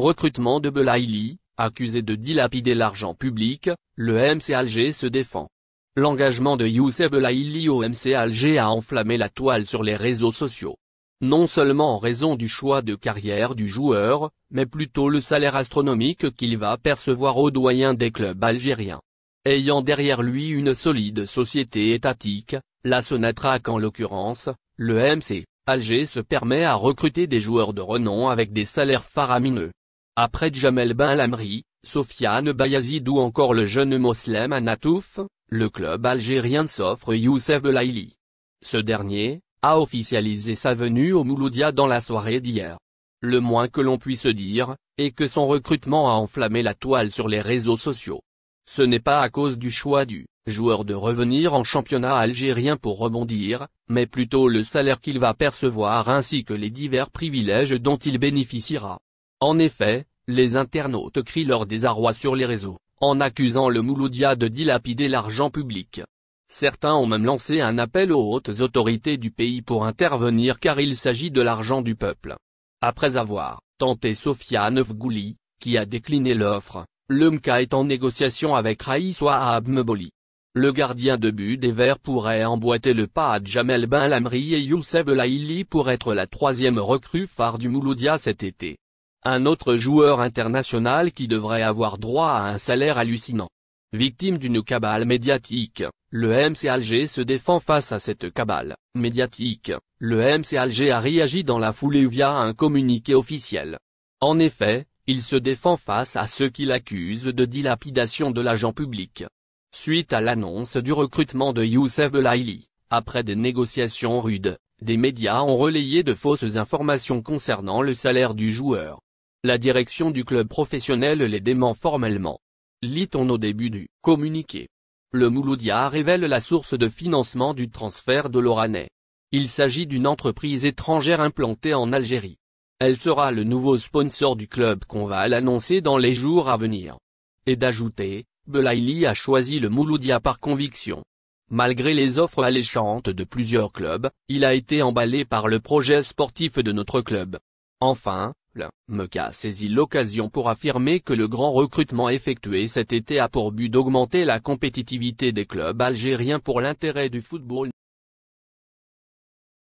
recrutement de Belaïli, accusé de dilapider l'argent public, le MC Alger se défend. L'engagement de Youssef Belaïli au MC Alger a enflammé la toile sur les réseaux sociaux. Non seulement en raison du choix de carrière du joueur, mais plutôt le salaire astronomique qu'il va percevoir au doyen des clubs algériens. Ayant derrière lui une solide société étatique, la Sonatrach en l'occurrence, le MC Alger se permet à recruter des joueurs de renom avec des salaires faramineux. Après Djamel Benlamri, Sofiane Bayazid ou encore le jeune Moslem Anatouf, le club algérien s'offre Youssef Belaïli. Ce dernier a officialisé sa venue au Mouloudia dans la soirée d'hier. Le moins que l'on puisse dire, est que son recrutement a enflammé la toile sur les réseaux sociaux. Ce n'est pas à cause du choix du joueur de revenir en championnat algérien pour rebondir, mais plutôt le salaire qu'il va percevoir ainsi que les divers privilèges dont il bénéficiera. En effet, les internautes crient leur désarroi sur les réseaux, en accusant le Mouloudia de dilapider l'argent public. Certains ont même lancé un appel aux hautes autorités du pays pour intervenir car il s'agit de l'argent du peuple. Après avoir tenté Sofiane Fgouli, qui a décliné l'offre, le MK est en négociation avec Raïs Wahab Mboli. Le gardien de but des Verts pourrait emboîter le pas à Djamel Benlamri et Youssef Belaïli pour être la troisième recrue phare du Mouloudia cet été. Un autre joueur international qui devrait avoir droit à un salaire hallucinant. Victime d'une cabale médiatique, le MC Alger se défend face à cette cabale médiatique. Le MC Alger a réagi dans la foulée via un communiqué officiel. En effet, il se défend face à ceux qui l'accusent de dilapidation de l'argent public. Suite à l'annonce du recrutement de Youssef Belaïli, après des négociations rudes, des médias ont relayé de fausses informations concernant le salaire du joueur. La direction du club professionnel les dément formellement. Lit-on au début du communiqué. Le Mouloudia révèle la source de financement du transfert de l'Oranais. Il s'agit d'une entreprise étrangère implantée en Algérie. Elle sera le nouveau sponsor du club qu'on va l'annoncer dans les jours à venir. Et d'ajouter, Belaïli a choisi le Mouloudia par conviction. Malgré les offres alléchantes de plusieurs clubs, il a été emballé par le projet sportif de notre club. Enfin, le MK a saisi l'occasion pour affirmer que le grand recrutement effectué cet été a pour but d'augmenter la compétitivité des clubs algériens pour l'intérêt du football.